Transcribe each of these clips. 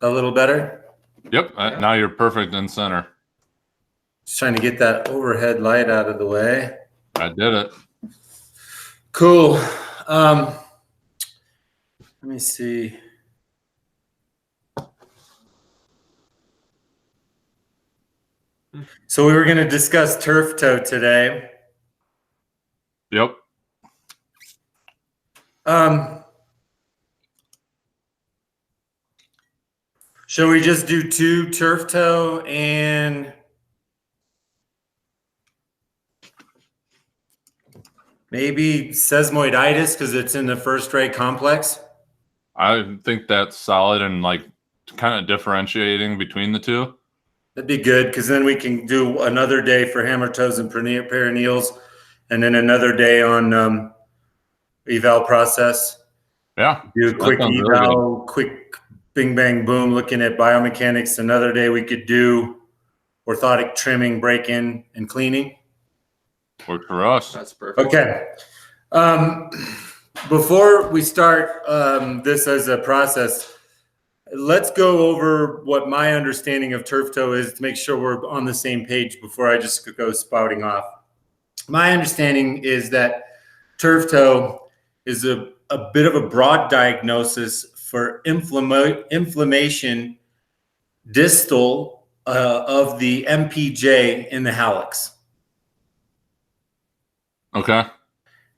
A little better? Yep. Now you're perfect in center. Just trying to get that overhead light out of the way. I did it. Cool. Let me see. So we were going to discuss turf toe today. Yep. Shall we just do 2 turf toe and maybe sesamoiditis because it's in the first ray complex? I think that's solid and like kind of differentiating between the two. That'd be good because then we can do another day for hammer toes and perineals and then another day on eval process. Yeah. Do a quick eval, quick bing, bang, boom, looking at biomechanics. Another day we could do orthotic trimming, break-in, and cleaning. Worked for us. That's perfect. Okay. Before we start this as a process, let's go over what my understanding of turf toe is to make sure we're on the same page before I just go spouting off. My understanding is that turf toe is a bit of a broad diagnosis for inflammation distal of the MPJ in the hallux. Okay.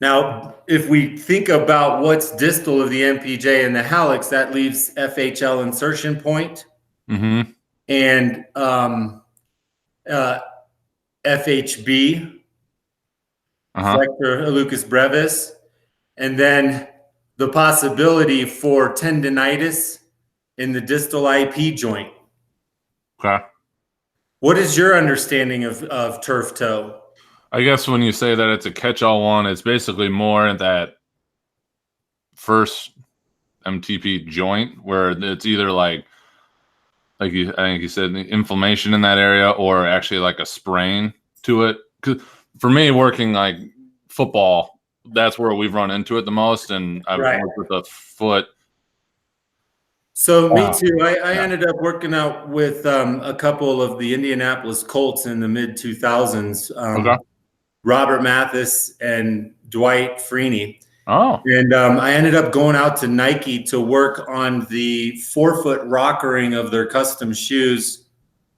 Now, if we think about what's distal of the MPJ in the hallux, that leaves FHL insertion point and FHB, flexor hallucis brevis, and then the possibility for tendinitis in the distal IP joint. Okay. What is your understanding of turf toe? I guess when you say that it's a catch-all one, it's basically more that first MTP joint where it's either I think you said inflammation in that area or actually like a sprain to it. 'Cause for me, working like football, that's where we've run into it the most, and I've worked with the foot. So me too. I ended up working out with a couple of the Indianapolis Colts in the mid-2000s. Robert Mathis and Dwight Freeney. Oh. And I ended up going out to Nike to work on the forefoot rockering of their custom shoes.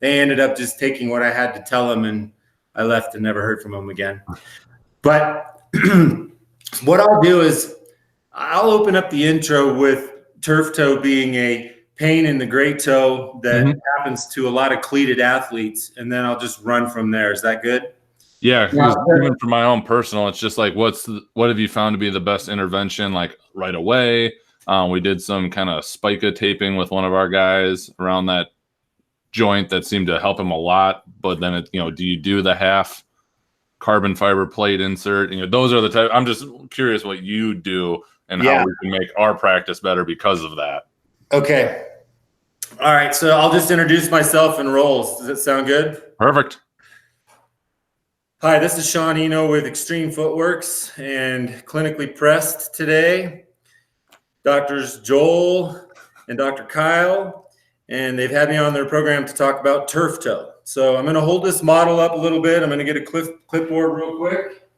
They ended up just taking what I had to tell them, and I left and never heard from them again. But what I'll do is I'll open up the intro with turf toe being a pain in the great toe that happens to a lot of cleated athletes, and then I'll just run from there. Is that good? Yeah, because even for my own personal, it's just like, what have you found to be the best intervention, like right away? We did some kind of spica taping with one of our guys around that joint that seemed to help him a lot. But then, do you do the half carbon fiber plate insert? Those are the type. I'm just curious what you do and how we can make our practice better because of that. Okay. All right. So I'll just introduce myself and roles. Does that sound good? Perfect. Hi, this is Shawn with Extreme Footworks and Clinically Pressed today. Doctors Joel and Dr. Kyle, and they've had me on their program to talk about turf toe. So I'm going to hold this model up a little bit. I'm going to get a clipboard real quick.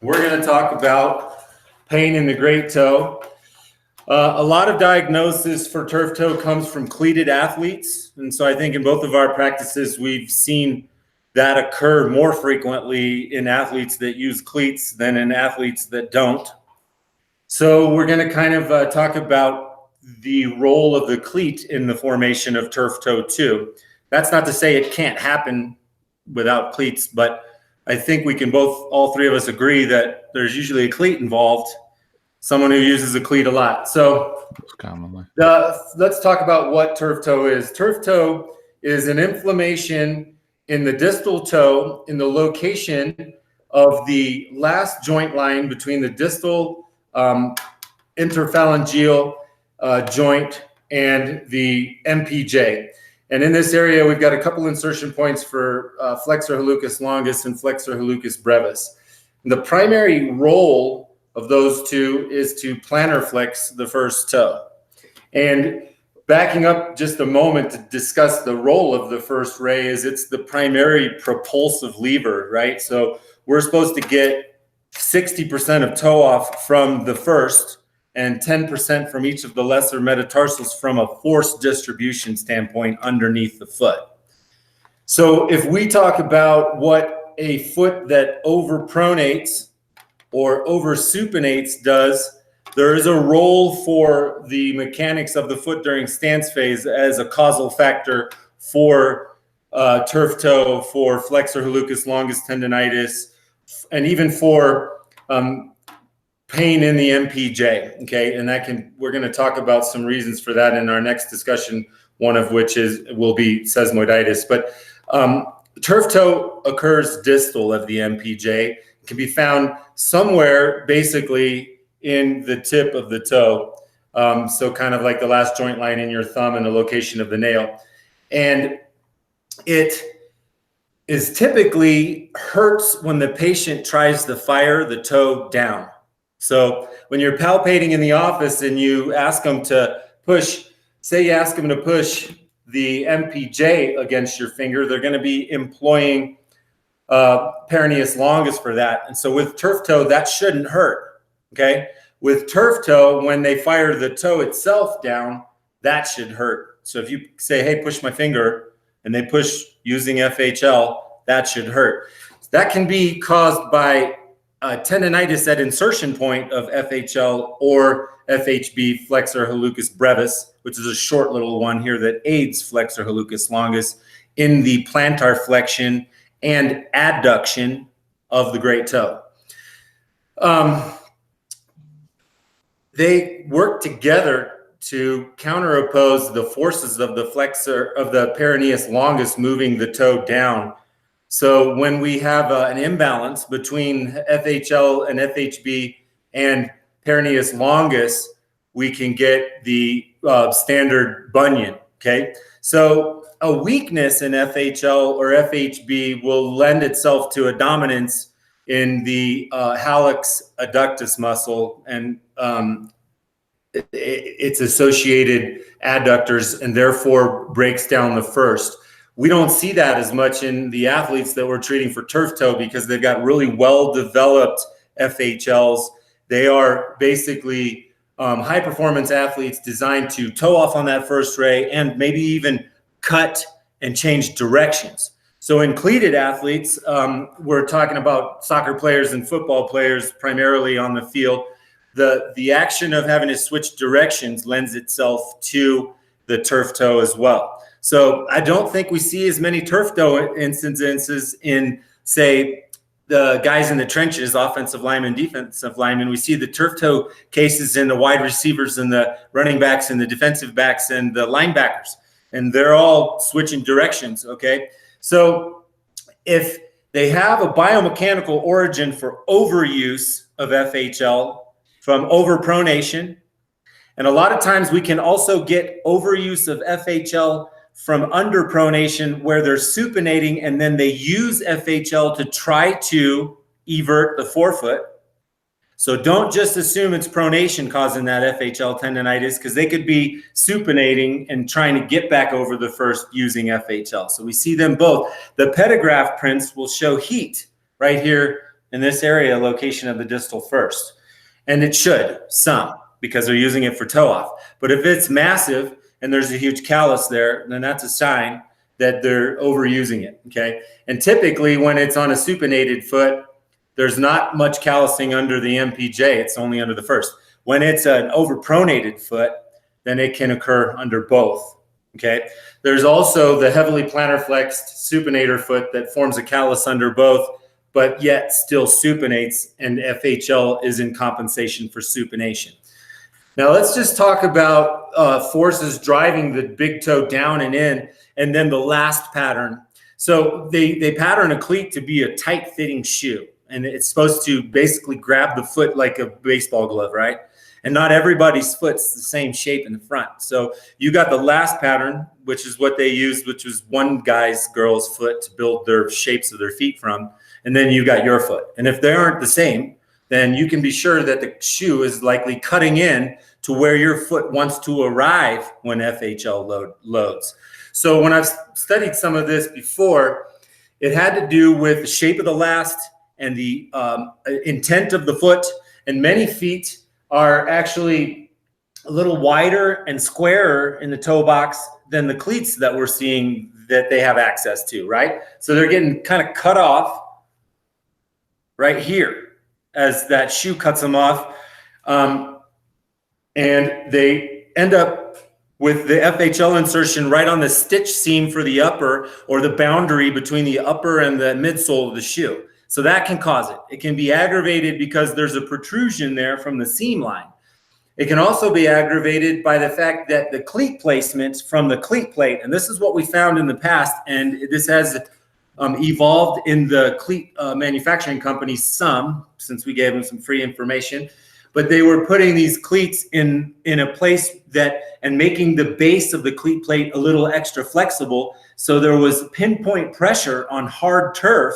We're going to talk about pain in the great toe. A lot of diagnosis for turf toe comes from cleated athletes. And so I think in both of our practices, we've seen that occur more frequently in athletes that use cleats than in athletes that don't. So we're going to kind of talk about the role of the cleat in the formation of turf toe too. That's not to say it can't happen without cleats, but I think we can all three of us agree that there's usually a cleat involved, someone who uses a cleat a lot. So let's talk about what turf toe is. Turf toe is an inflammation in the distal toe in the location of the last joint line between the distal interphalangeal joint and the MPJ. And in this area, we've got a couple insertion points for flexor hallucis longus and flexor hallucis brevis. And the primary role of those two is to plantar flex the first toe. And backing up just a moment to discuss the role of the first ray is it's the primary propulsive lever, right? So we're supposed to get 60% of toe off from the first and 10% from each of the lesser metatarsals from a force distribution standpoint underneath the foot. So if we talk about what a foot that overpronates or oversupinates does, there is a role for the mechanics of the foot during stance phase as a causal factor for turf toe, for flexor hallucis longus tendonitis, and even for pain in the MPJ. Okay, and we're going to talk about some reasons for that in our next discussion. One of which will be sesamoiditis, but turf toe occurs distal of the MPJ. It can be found somewhere basically in the tip of the toe. So kind of like the last joint line in your thumb and the location of the nail. And it is typically hurts when the patient tries to fire the toe down. So when you're palpating in the office and you ask them to push, say you ask them to push the MPJ against your finger, they're going to be employing peroneus longus for that. And so with turf toe, that shouldn't hurt. Okay. With turf toe, when they fire the toe itself down, that should hurt. So if you say, hey, push my finger, and they push using FHL, that should hurt. That can be caused by tendonitis at insertion point of FHL or FHB, flexor hallucis brevis, which is a short little one here that aids flexor hallucis longus in the plantar flexion and adduction of the great toe. They work together to counteroppose the forces of the flexor of the peroneus longus moving the toe down. So when we have an imbalance between FHL and FHB and peroneus longus, we can get the standard bunion. Okay, so a weakness in FHL or FHB will lend itself to a dominance in the hallux adductus muscle and its associated adductors, and therefore breaks down the first. We don't see that as much in the athletes that we're treating for turf toe because they've got really well-developed FHLs. They are basically high performance athletes designed to toe off on that first ray and maybe even cut and change directions. So in cleated athletes, we're talking about soccer players and football players primarily on the field. The action of having to switch directions lends itself to the turf toe as well. So I don't think we see as many turf toe instances in, say, the guys in the trenches, offensive linemen, defensive linemen. We see the turf toe cases in the wide receivers and the running backs and the defensive backs and the linebackers. And they're all switching directions, okay? So if they have a biomechanical origin for overuse of FHL from overpronation, and a lot of times we can also get overuse of FHL from underpronation where they're supinating and then they use FHL to try to evert the forefoot. So don't just assume it's pronation causing that FHL tendonitis because they could be supinating and trying to get back over the first using FHL. So we see them both. The pedigraph prints will show heat right here in this area, location of the distal first. And it should, some, because they're using it for toe off. But if it's massive and there's a huge callus there, then that's a sign that they're overusing it, okay? And typically when it's on a supinated foot, there's not much callusing under the MPJ. It's only under the first. When it's an overpronated foot, then it can occur under both, okay? There's also the heavily plantar flexed supinator foot that forms a callus under both, but yet still supinates, and FHL is in compensation for supination. Now let's just talk about forces driving the big toe down and in, and then the last pattern. So they pattern a cleat to be a tight-fitting shoe, and it's supposed to basically grab the foot like a baseball glove, right? And not everybody's foot's the same shape in the front. So you got the last pattern, which is what they used, which was one girl's foot to build their shapes of their feet from. And then you got your foot. And if they aren't the same, then you can be sure that the shoe is likely cutting in to where your foot wants to arrive when FHL loads. So when I've studied some of this before, it had to do with the shape of the last and the intent of the foot. And many feet are actually a little wider and squarer in the toe box than the cleats that we're seeing that they have access to, right? So they're getting kind of cut off right here as that shoe cuts them off. And they end up with the FHL insertion right on the stitch seam for the upper, or the boundary between the upper and the midsole of the shoe. So that can cause it. It can be aggravated because there's a protrusion there from the seam line. It can also be aggravated by the fact that the cleat placement from the cleat plate, and this is what we found in the past, and this has evolved in the cleat manufacturing companies some, since we gave them some free information, but they were putting these cleats in a place that, and making the base of the cleat plate a little extra flexible, so there was pinpoint pressure on hard turf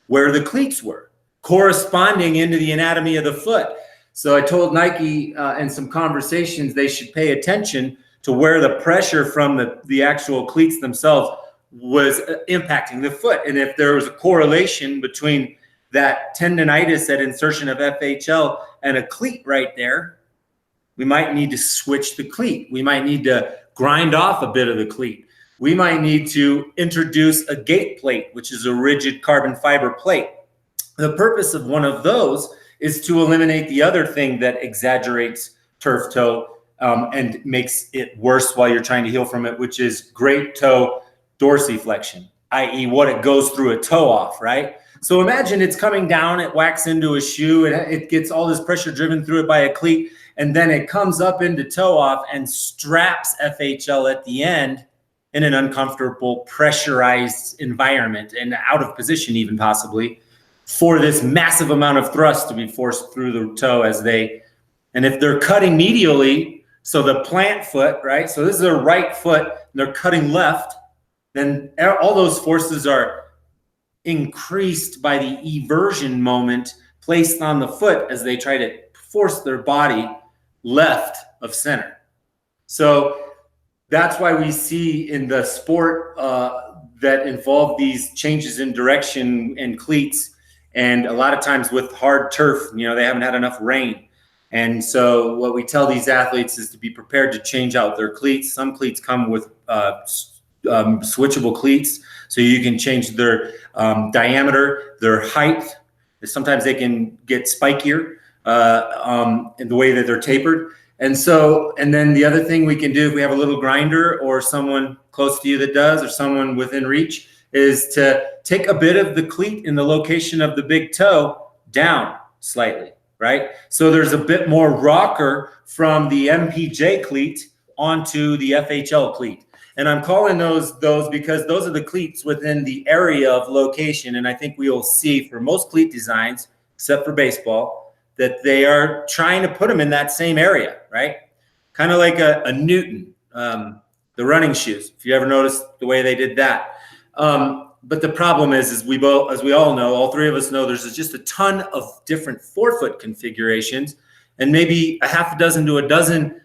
where the cleats were, corresponding into the anatomy of the foot. So I told Nike in some conversations they should pay attention to where the pressure from the actual cleats themselves was impacting the foot. And if there was a correlation between that tendonitis at insertion of FHL and a cleat right there, we might need to switch the cleat. We might need to grind off a bit of the cleat. We might need to introduce a gate plate, which is a rigid carbon fiber plate. The purpose of one of those is to eliminate the other thing that exaggerates turf toe and makes it worse while you're trying to heal from it, which is great toe dorsiflexion, i.e. what it goes through a toe off, right? So imagine it's coming down, it whacks into a shoe, it gets all this pressure driven through it by a cleat, and then it comes up into toe off and straps FHL at the end in an uncomfortable, pressurized environment and out of position even possibly, for this massive amount of thrust to be forced through the toe and if they're cutting medially, so the plant foot, right? So this is their right foot, and they're cutting left, then all those forces are increased by the eversion moment placed on the foot as they try to force their body left of center. So that's why we see in the sport that involve these changes in direction and cleats, and a lot of times with hard turf, they haven't had enough rain. And so what we tell these athletes is to be prepared to change out their cleats. Some cleats come with switchable cleats, so you can change their diameter, their height. Sometimes they can get spikier in the way that they're tapered. And then the other thing we can do, if we have a little grinder or someone close to you that does, or someone within reach, is to take a bit of the cleat in the location of the big toe down slightly, right? So there's a bit more rocker from the MPJ cleat onto the FHL cleat. And I'm calling those because those are the cleats within the area of location. And I think we will see for most cleat designs, except for baseball, that they are trying to put them in that same area, right? Kind of like a Newton, the running shoes, if you ever noticed the way they did that. But the problem is we all know, all three of us know, there's just a ton of different forefoot configurations, and maybe a half a dozen to a dozen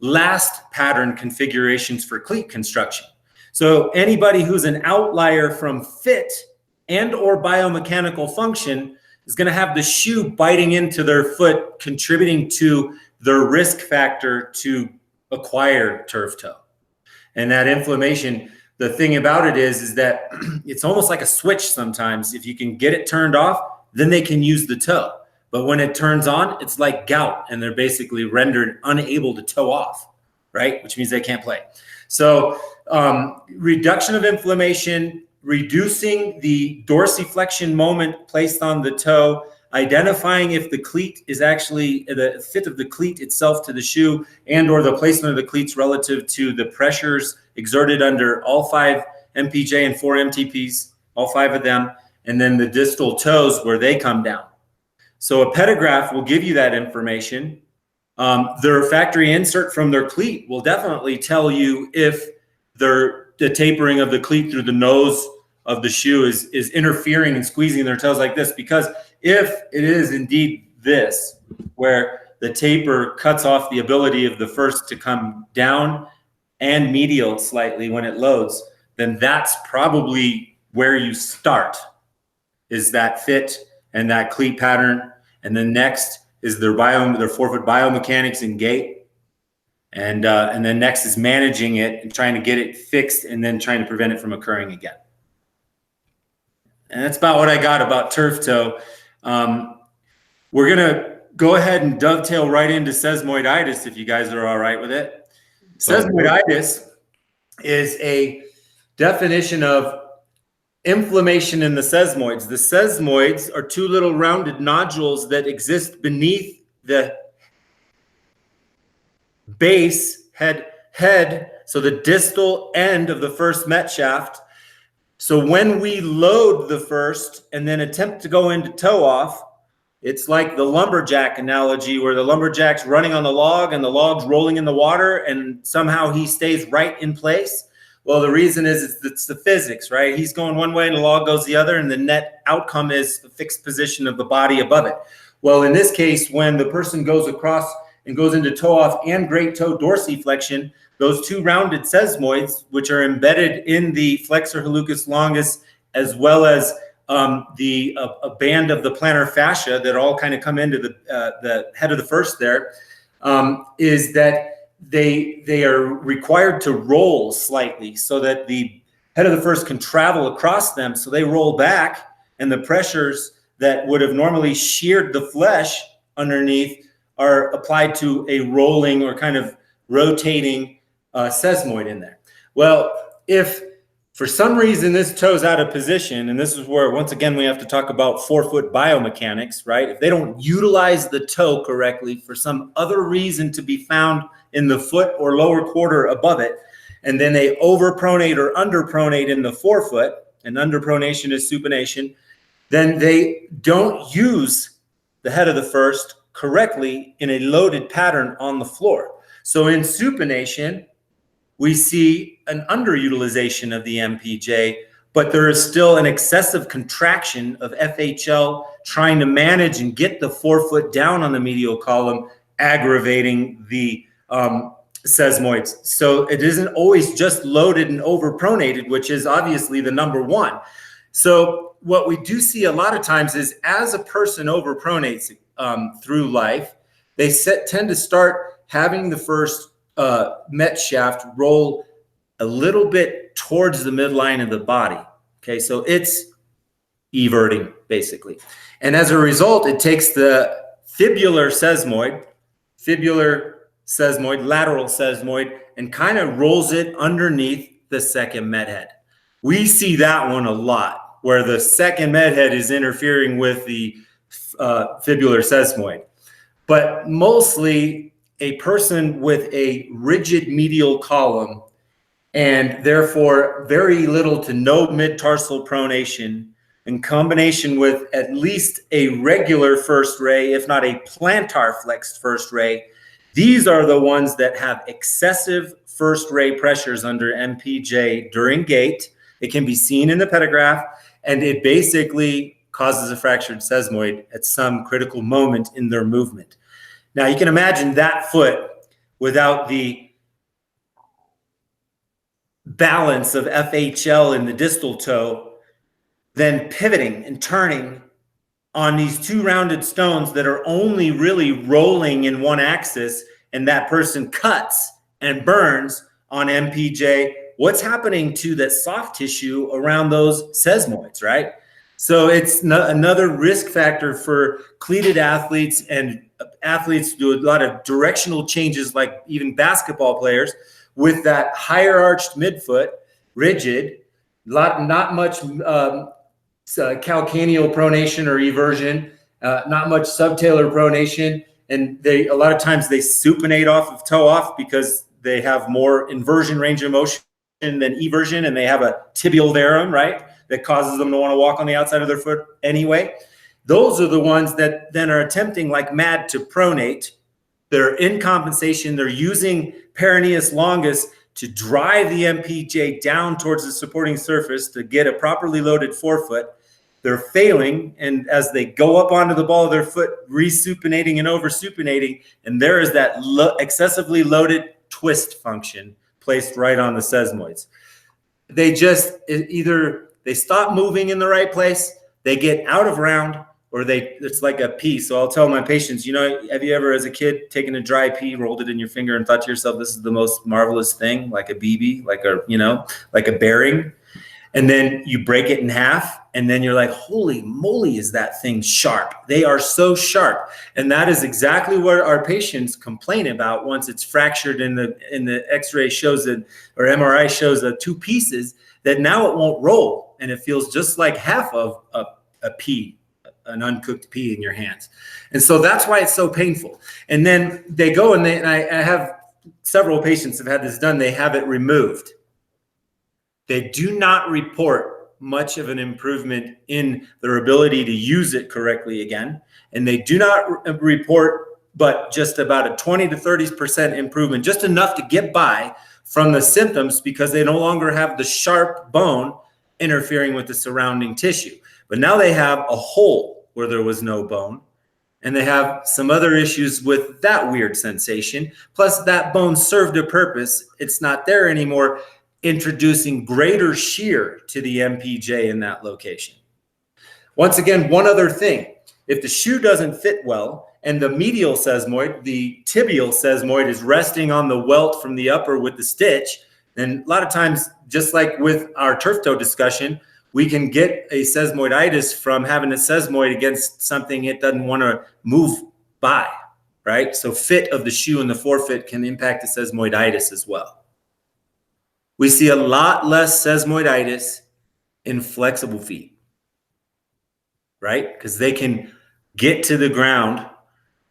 last pattern configurations for cleat construction. So anybody who's an outlier from fit and or biomechanical function is going to have the shoe biting into their foot, contributing to their risk factor to acquire turf toe. And that inflammation, the thing about it is that it's almost like a switch sometimes. If you can get it turned off, then they can use the toe. But when it turns on, it's like gout, and they're basically rendered unable to toe off, right? Which means they can't play. So reduction of inflammation, reducing the dorsiflexion moment placed on the toe, identifying if the cleat is actually the fit of the cleat itself to the shoe, and or the placement of the cleats relative to the pressures exerted under all 5 MPJ and 4 MTPs, all 5 of them, and then the distal toes where they come down. So a pedograph will give you that information. Their factory insert from their cleat will definitely tell you if the tapering of the cleat through the nose of the shoe is interfering and squeezing their toes like this, because if it is indeed this, where the taper cuts off the ability of the first to come down and medial slightly when it loads, then that's probably where you start, is that fit and that cleat pattern. And then next is their forefoot biomechanics and gait. And then next is managing it and trying to get it fixed and then trying to prevent it from occurring again. And that's about what I got about turf toe. We're going to go ahead and dovetail right into sesamoiditis if you guys are all right with it. Sesamoiditis is a definition of inflammation in the sesamoids. The sesamoids are two little rounded nodules that exist beneath the base head, so the distal end of the first met shaft. So when we load the first and then attempt to go into toe off, it's like the lumberjack analogy where the lumberjack's running on the log and the log's rolling in the water and somehow he stays right in place. Well, the reason is it's the physics, right? He's going one way and the log goes the other, and the net outcome is the fixed position of the body above it. Well, in this case, when the person goes across and goes into toe off and great toe dorsiflexion, those two rounded sesamoids, which are embedded in the flexor hallucis longus, as well as a band of the plantar fascia that all kind of come into the head of the first there, is that they are required to roll slightly so that the head of the first can travel across them. So they roll back, and the pressures that would have normally sheared the flesh underneath are applied to a rolling or kind of rotating sesamoid in there. Well, if for some reason this toe's out of position, and this is where, once again, we have to talk about forefoot biomechanics, right? If they don't utilize the toe correctly for some other reason to be found in the foot or lower quarter above it, and then they overpronate or underpronate in the forefoot, and underpronation is supination, then they don't use the head of the first correctly in a loaded pattern on the floor. So in supination, we see an underutilization of the MPJ, but there is still an excessive contraction of FHL trying to manage and get the forefoot down on the medial column, aggravating the sesamoids. So it isn't always just loaded and overpronated, which is obviously the number one. So what we do see a lot of times is as a person overpronates through life, they tend to start having the first met shaft roll a little bit towards the midline of the body. Okay, so it's everting basically. And as a result, it takes the fibular sesamoid, lateral sesamoid, and kind of rolls it underneath the second med head. We see that one a lot, where the second med head is interfering with the fibular sesamoid. But mostly a person with a rigid medial column and therefore very little to no mid-tarsal pronation, in combination with at least a regular first ray, if not a plantar flexed first ray, these are the ones that have excessive first ray pressures under MPJ during gait. It can be seen in the pedigraph, and it basically causes a fractured sesamoid at some critical moment in their movement. Now you can imagine that foot without the balance of FHL in the distal toe, then pivoting and turning on these two rounded stones that are only really rolling in one axis, and that person cuts and burns on MPJ. What's happening to that soft tissue around those sesamoids, right? So it's another risk factor for cleated athletes, and athletes do a lot of directional changes, like even basketball players, with that higher arched midfoot, rigid, not much calcaneal pronation or eversion, not much subtalar pronation, and a lot of times they supinate off of toe off because they have more inversion range of motion than eversion, and they have a tibial varum, right, that causes them to want to walk on the outside of their foot anyway. Those are the ones that then are attempting like mad to pronate. They're in compensation. They're using peroneus longus to drive the MPJ down towards the supporting surface to get a properly loaded forefoot. they're failing. And as they go up onto the ball of their foot, resupinating and oversupinating, and there is that excessively loaded twist function placed right on the sesamoids. They just either they stop moving in the right place, they get out of round, or it's like a pea. So I'll tell my patients, have you ever as a kid taken a dry pea, rolled it in your finger and thought to yourself, this is the most marvelous thing, like a BB, like a bearing? And then you break it in half, and then you're like, holy moly, is that thing sharp? They are so sharp. And that is exactly what our patients complain about once it's fractured in the x-ray shows it, or MRI shows the two pieces, that now it won't roll. And it feels just like half of a pea, an uncooked pea in your hands. And so that's why it's so painful. And then they go and I have several patients have had this done. They have it removed. They do not report much of an improvement in their ability to use it correctly again. And they do not report, but just about a 20 to 30% improvement, just enough to get by from the symptoms, because they no longer have the sharp bone interfering with the surrounding tissue. But now they have a hole where there was no bone, and they have some other issues with that weird sensation. Plus, that bone served a purpose. It's not there anymore, introducing greater shear to the MPJ in that location. Once again, one other thing, if the shoe doesn't fit well and the medial sesamoid, the tibial sesamoid, is resting on the welt from the upper with the stitch, then a lot of times, just like with our turf toe discussion, we can get a sesamoiditis from having a sesamoid against something it doesn't want to move by, right? So fit of the shoe and the forefoot can impact the sesamoiditis as well. We see a lot less sesamoiditis in flexible feet, right? Because they can get to the ground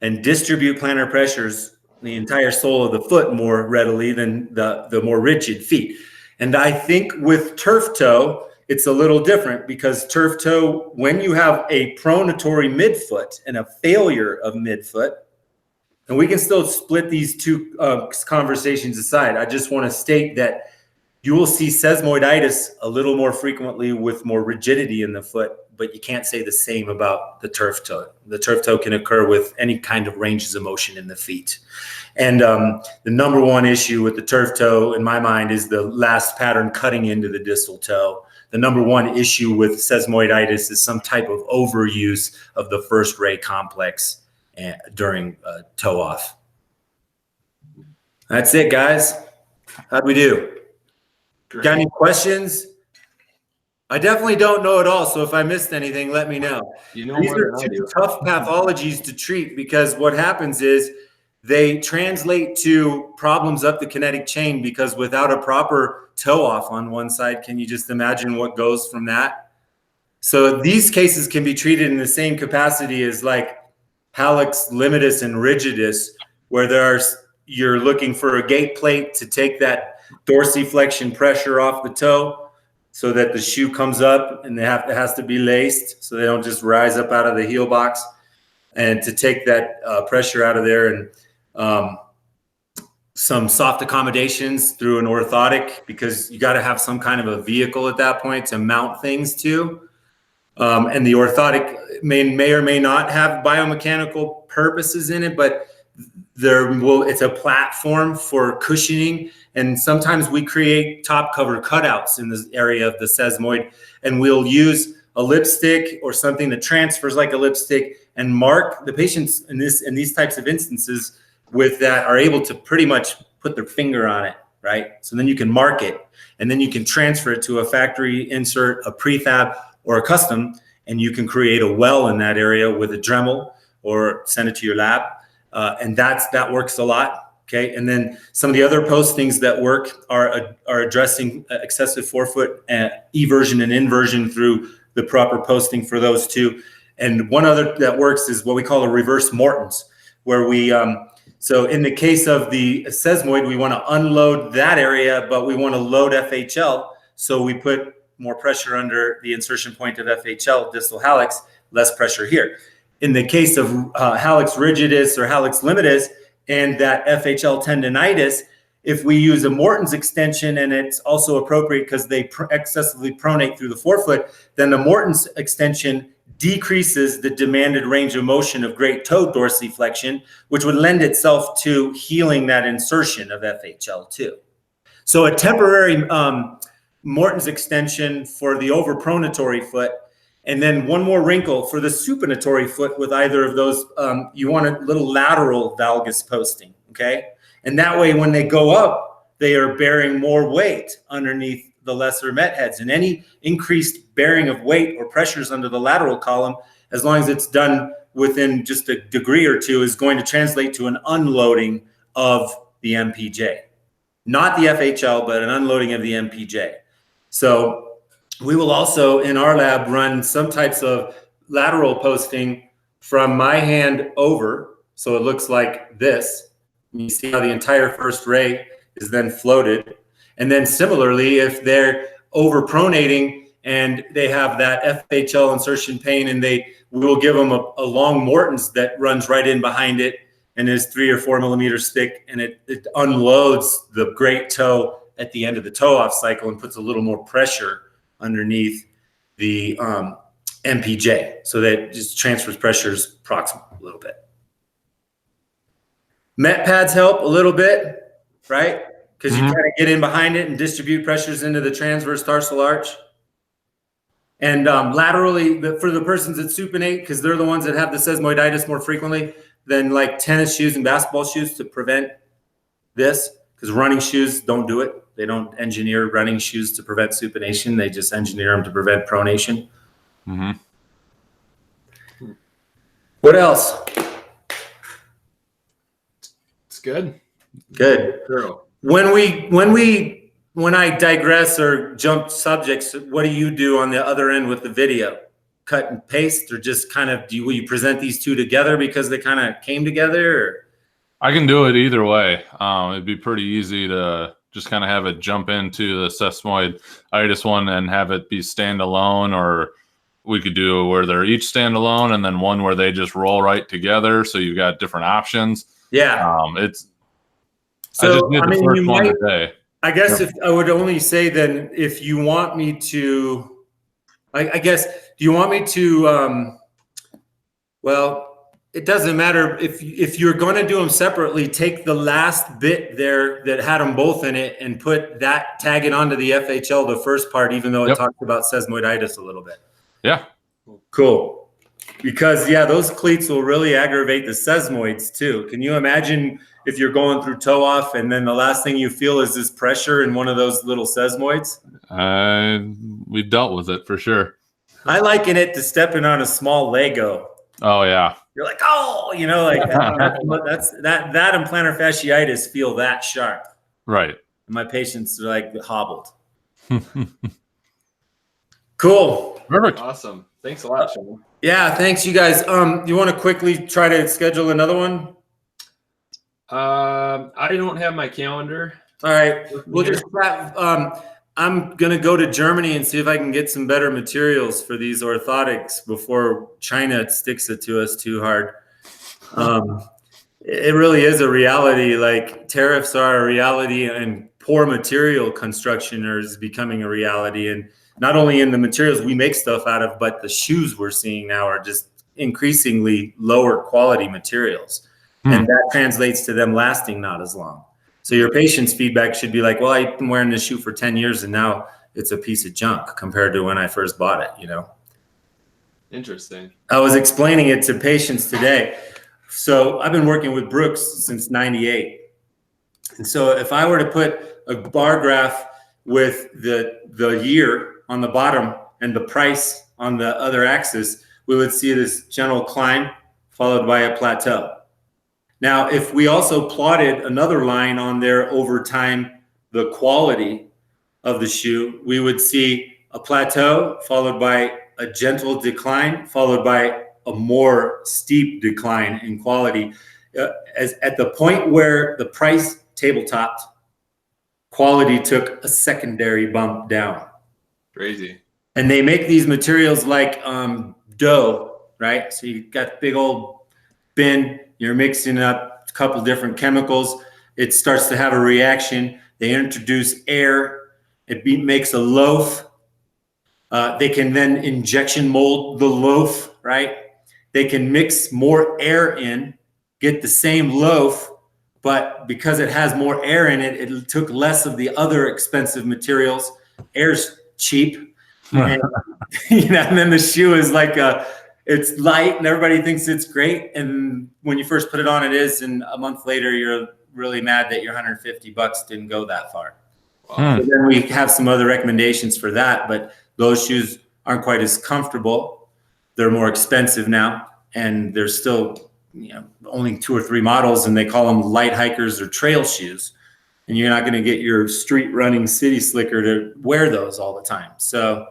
and distribute plantar pressures, the entire sole of the foot, more readily than the more rigid feet. And I think with turf toe, it's a little different, because turf toe, when you have a pronatory midfoot and a failure of midfoot, and we can still split these two conversations aside. I just want to state that you will see sesamoiditis a little more frequently with more rigidity in the foot, but you can't say the same about the turf toe. The turf toe can occur with any kind of ranges of motion in the feet. And the number one issue with the turf toe, in my mind, is the last pattern cutting into the distal toe. The number one issue with sesamoiditis is some type of overuse of the first ray complex during toe off. That's it, guys. How'd we do? Great. Got any questions? I definitely don't know it all, so if I missed anything, let me know. These are two tough pathologies to treat, because what happens is they translate to problems up the kinetic chain, because without a proper toe off on one side, can you just imagine what goes from that? So these cases can be treated in the same capacity as like hallux limitus and rigidus, where you're looking for a gate plate to take that dorsiflexion pressure off the toe so that the shoe comes up, and it has to be laced so they don't just rise up out of the heel box, and to take that pressure out of there, and some soft accommodations through an orthotic, because you got to have some kind of a vehicle at that point to mount things to. And the orthotic may or may not have biomechanical purposes in it, but it's a platform for cushioning. And sometimes we create top cover cutouts in this area of the sesamoid, and we'll use a lipstick or something that transfers like a lipstick and mark the patients in these types of instances with that are able to pretty much put their finger on it, right? So then you can mark it, and then you can transfer it to a factory insert, a prefab, or a custom, and you can create a well in that area with a Dremel or send it to your lab. And that works a lot. Okay, and then some of the other postings that work are addressing excessive forefoot eversion and inversion through the proper posting for those two. And one other that works is what we call a reverse Morton's, where we so in the case of the sesamoid, we want to unload that area, but we want to load FHL, so we put more pressure under the insertion point of FHL, distal hallux, less pressure here. In the case of hallux rigidus or hallux limitus and that FHL tendonitis, if we use a Morton's extension, and it's also appropriate because they excessively pronate through the forefoot, then the Morton's extension decreases the demanded range of motion of great toe dorsiflexion, which would lend itself to healing that insertion of FHL too. So a temporary Morton's extension for the overpronatory foot, and then one more wrinkle for the supinatory foot with either of those, you want a little lateral valgus posting, okay? And that way, when they go up, they are bearing more weight underneath the lesser met heads. And any increased bearing of weight or pressures under the lateral column, as long as it's done within just a degree or two, is going to translate to an unloading of the MPJ. Not the FHL, but an unloading of the MPJ. So we will also, in our lab, run some types of lateral posting from my hand over. So it looks like this. You see how the entire first ray is then floated. And then similarly, if they're overpronating and they have that FHL insertion pain, and we will give them a long Morton's that runs right in behind it and is 3 or 4 millimeters thick, and it unloads the great toe at the end of the toe off cycle and puts a little more pressure underneath the MPJ, so that it just transfers pressures proximal a little bit. Met pads help a little bit, right? Because you kind of get in behind it and distribute pressures into the transverse tarsal arch. And laterally, for the persons that supinate, because they're the ones that have the sesamoiditis more frequently than like tennis shoes and basketball shoes to prevent this, because running shoes don't do it. They don't engineer running shoes to prevent supination. They just engineer them to prevent pronation. Mm-hmm. What else? It's good. Good. Girl. When I digress or jump subjects, what do you do on the other end with the video? Cut and paste, or just kind of will you present these two together because they kind of came together? Or? I can do it either way. It'd be pretty easy to just kind of have it jump into the sesamoiditis one and have it be standalone, or we could do where they're each standalone and then one where they just roll right together. So you've got different options. Yeah. So I mean, you might. I guess if I would only say then, if you want me to, I guess, do you want me to? Well, it doesn't matter if you're going to do them separately. Take the last bit there that had them both in it and tag it onto the FHL, the first part, even though it talks about sesamoiditis a little bit. Yeah. Cool. Because those cleats will really aggravate the sesamoids too. Can you imagine if you're going through toe off and then the last thing you feel is this pressure in one of those little sesamoids? We dealt with it for sure. I liken it to stepping on a small Lego. Oh yeah. You're like, oh, that's that and plantar fasciitis feel that sharp. Right. And my patients are like hobbled. Cool. Perfect. Awesome. Thanks a lot, Shawn. Yeah, thanks, you guys. You want to quickly try to schedule another one? I don't have my calendar. All right. We'll just I'm going to go to Germany and see if I can get some better materials for these orthotics before China sticks it to us too hard. It really is a reality. Like, tariffs are a reality, and poor material construction is becoming a reality. And not only in the materials we make stuff out of, but the shoes we're seeing now are just increasingly lower quality materials. And that translates to them lasting not as long. So your patient's feedback should be like, well, I've been wearing this shoe for 10 years and now it's a piece of junk compared to when I first bought it, Interesting. I was explaining it to patients today. So I've been working with Brooks since '98. And so if I were to put a bar graph with the year on the bottom and the price on the other axis, we would see this general climb followed by a plateau. Now, if we also plotted another line on there over time, the quality of the shoe, we would see a plateau followed by a gentle decline, followed by a more steep decline in quality. As at the point where the price tabletopped, quality took a secondary bump down. Crazy. And they make these materials like dough, right? So you got big old bin. You're mixing up a couple different chemicals. it starts to have a reaction. They introduce air. It makes a loaf. They can then injection mold the loaf, right? They can mix more air in, get the same loaf, but because it has more air in it, it took less of the other expensive materials. Air's cheap. And, and then the shoe is like it's light and everybody thinks it's great. And when you first put it on, it is. And a month later, you're really mad that your $150 didn't go that far. Wow. So then we have some other recommendations for that, but those shoes aren't quite as comfortable. They're more expensive now, and there's still, only 2 or 3 models, and they call them light hikers or trail shoes. And you're not going to get your street running city slicker to wear those all the time. So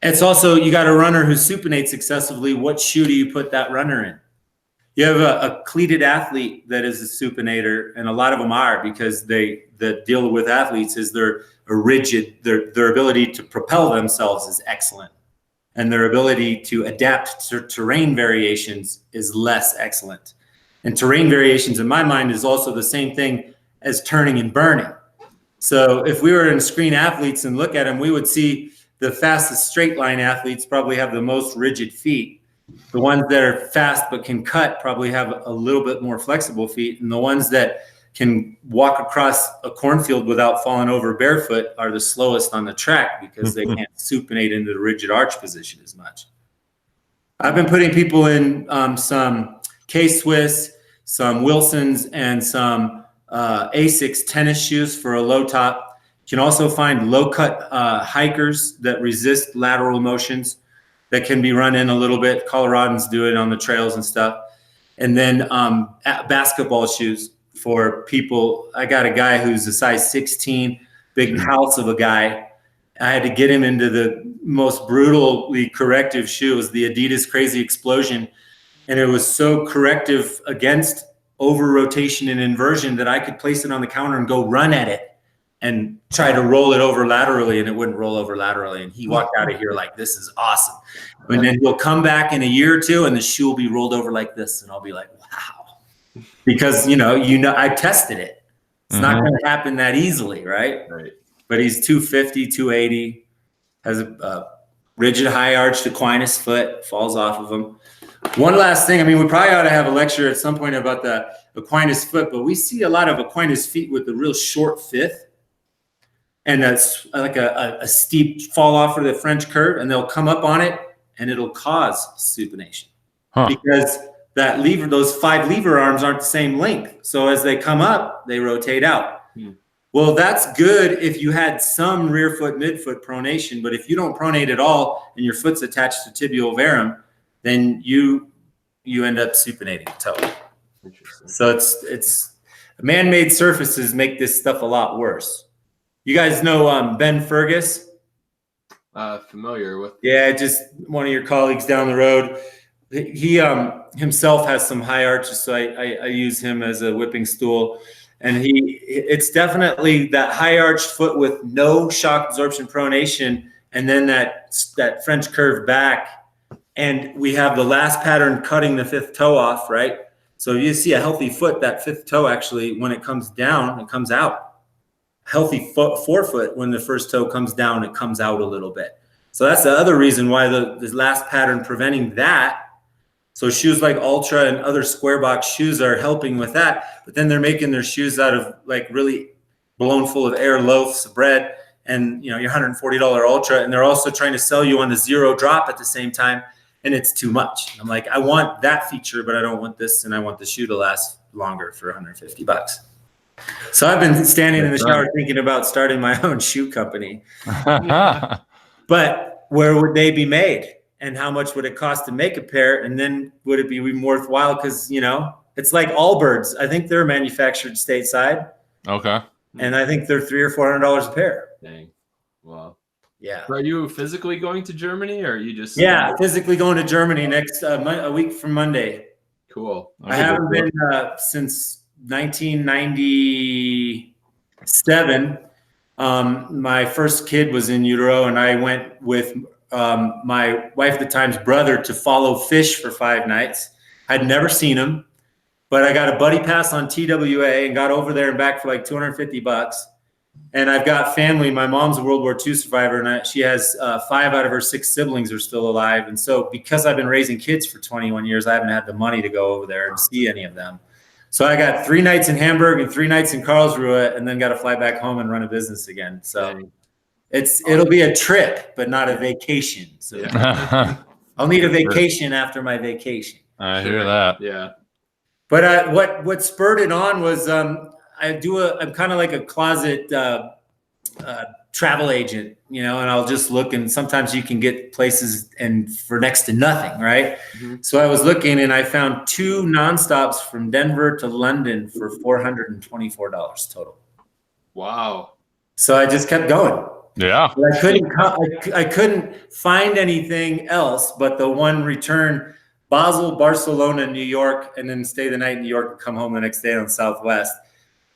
it's also, you got a runner who supinates excessively. What shoe do you put that runner in? You have a cleated athlete that is a supinator, and a lot of them are, because the deal with athletes is they're rigid. Their ability to propel themselves is excellent, and their ability to adapt to terrain variations is less excellent. And terrain variations, in my mind, is also the same thing as turning and burning. So if we were in screen athletes and look at them, we would see the fastest straight line athletes probably have the most rigid feet. The ones that are fast but can cut probably have a little bit more flexible feet. And the ones that can walk across a cornfield without falling over barefoot are the slowest on the track, because they can't supinate into the rigid arch position as much. I've been putting people in some K-Swiss, some Wilsons, and some Asics tennis shoes for a low top. You can also find low-cut hikers that resist lateral motions that can be run in a little bit. Coloradans do it on the trails and stuff. And then basketball shoes for people. I got a guy who's a size 16, big house of a guy. I had to get him into the most brutally corrective shoe. It was the Adidas Crazy Explosion. And it was so corrective against over rotation and inversion that I could place it on the counter and go run at it and try to roll it over laterally, and it wouldn't roll over laterally. And he walked out of here like, this is awesome. And then he'll come back in a year or two and the shoe will be rolled over like this. And I'll be like, wow. Because, I tested it. It's not going to happen that easily, right? But he's 250, 280, has a rigid high arched Aquinas foot, falls off of him. One last thing. We probably ought to have a lecture at some point about the Aquinas foot, but we see a lot of Aquinas feet with a real short fifth. And that's like a steep fall off of the French curve, and they'll come up on it and it'll cause supination because that lever, those 5 lever arms aren't the same length. So as they come up, they rotate out. Well, that's good if you had some rear foot, midfoot pronation, but if you don't pronate at all and your foot's attached to tibial varum, then you end up supinating the toe. So it's man-made surfaces make this stuff a lot worse. You guys know Ben Fergus? Familiar with. Yeah, just one of your colleagues down the road. He himself has some high arches, so I use him as a whipping stool. And it's definitely that high arched foot with no shock absorption pronation, and then that French curve back. And we have the last pattern cutting the 5th toe off, right? So you see a healthy foot, that 5th toe actually, when it comes down, it comes out. Healthy forefoot, when the first toe comes down, it comes out a little bit. So that's the other reason why the last pattern preventing that. So shoes like Ultra and other square box shoes are helping with that, but then they're making their shoes out of like really blown full of air loaves of bread and your $140 Ultra, and they're also trying to sell you on the 0 drop at the same time, and it's too much. I'm like, I want that feature, but I don't want this, and I want the shoe to last longer for $150. So I've been standing in the shower thinking about starting my own shoe company. But where would they be made? And how much would it cost to make a pair? And then would it be worthwhile? Because, it's like Allbirds. I think they're manufactured stateside. Okay. And I think they're $300 or $400 a pair. Dang. Wow. Yeah. Are you physically going to Germany, or are you just? Yeah, physically going to Germany next a week from Monday. Cool. I haven't been since 1997. My first kid was in utero, and I went with my wife at the time's brother to follow fish for 5 nights. I'd never seen him, but I got a buddy pass on TWA and got over there and back for like $250. And I've got family. My mom's a World War II survivor, and she has 5 out of her 6 siblings are still alive. And so because I've been raising kids for 21 years, I haven't had the money to go over there and see any of them. So I got 3 nights in Hamburg and 3 nights in Karlsruhe, and then got to fly back home and run a business again. So it'll be a trip, but not a vacation. So I'll need a vacation after my vacation. I hear that. Yeah. But what spurred it on was I'm kind of like a closet travel agent, and I'll just look, and sometimes you can get places and for next to nothing, right? Mm-hmm. So I was looking, and I found 2 nonstops from Denver to London for $424 total. Wow. So I just kept going. Yeah. But I couldn't find anything else but the one return, Basel, Barcelona, New York, and then stay the night in New York and come home the next day on Southwest.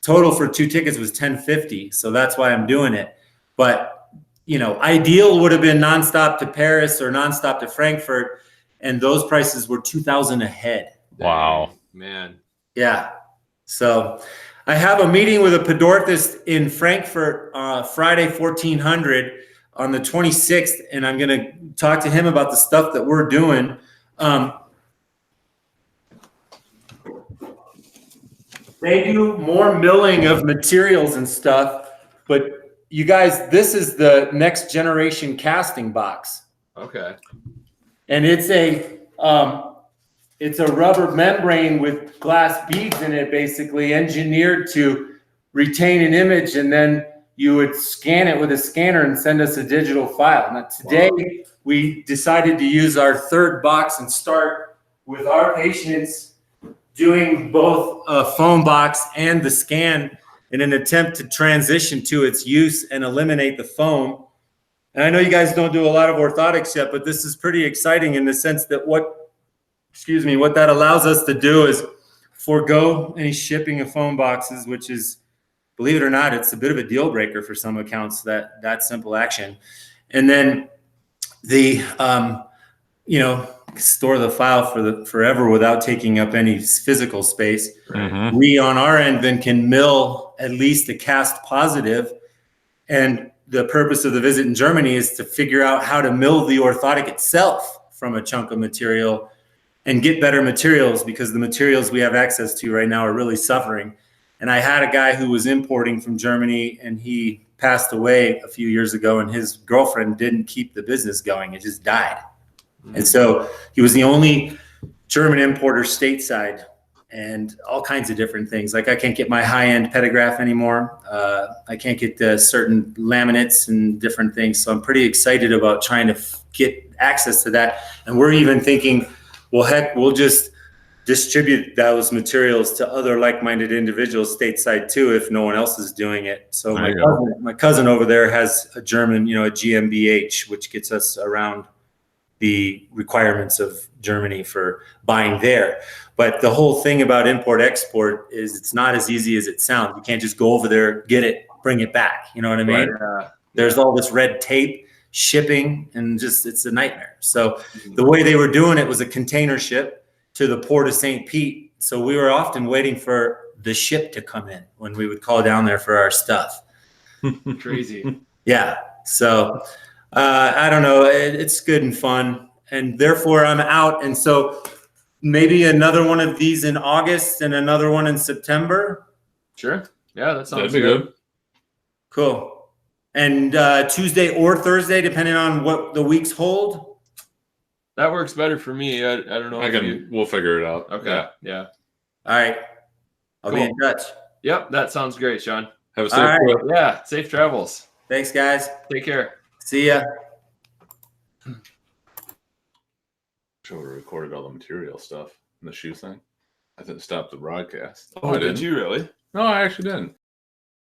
Total for 2 tickets was $1,050, so that's why I'm doing it. But ideal would have been nonstop to Paris or nonstop to Frankfurt, and those prices were $2,000 a head. Wow, man. Yeah. So I have a meeting with a podorthist in Frankfurt Friday 1400 on the 26th, and I'm going to talk to him about the stuff that we're doing. They do more milling of materials and stuff, but you guys, this is the next generation casting box. Okay. And it's a rubber membrane with glass beads in it, basically engineered to retain an image, and then you would scan it with a scanner and send us a digital file. Now today we decided to use our 3rd box and start with our patients doing both a foam box and the scan in an attempt to transition to its use and eliminate the foam. And I know you guys don't do a lot of orthotics yet, but this is pretty exciting in the sense that what that allows us to do is forego any shipping of foam boxes, which is, believe it or not, it's a bit of a deal breaker for some accounts, that simple action. And then the, store the file for forever without taking up any physical space. Mm-hmm. We on our end then can mill at least a cast positive, and the purpose of the visit in Germany is to figure out how to mill the orthotic itself from a chunk of material and get better materials, because the materials we have access to right now are really suffering. And I had a guy who was importing from Germany, and he passed away a few years ago, and his girlfriend didn't keep the business going. It just died. And so he was the only German importer stateside, and all kinds of different things. Like I can't get my high-end petagraph anymore. I can't get certain laminates and different things. So I'm pretty excited about trying to get access to that. And we're even thinking, well, heck, we'll just distribute those materials to other like-minded individuals stateside too, if no one else is doing it. So my cousin over there has a German, a GmbH, which gets us around the requirements of Germany for buying there. But the whole thing about import-export is it's not as easy as it sounds. You can't just go over there, get it, bring it back. You know what I mean? Right. There's all this red tape, shipping, and it's a nightmare. So the way they were doing it was a container ship to the port of St. Pete. So we were often waiting for the ship to come in when we would call down there for our stuff. Crazy. Yeah. So I don't know. It's good and fun. And therefore I'm out. And so maybe another one of these in August and another one in September. Sure. Yeah, that sounds good. Cool. And Tuesday or Thursday, depending on what the weeks hold. That works better for me. I don't know. We'll figure it out. Okay. Yeah. All right. I'll be in touch. Yep. That sounds great, Shawn. Have a safe trip. Yeah. Safe travels. Thanks, guys. Take care. See ya. Should have recorded all the material stuff and the shoe thing. I didn't stop the broadcast. Oh, did you really? No, I actually didn't.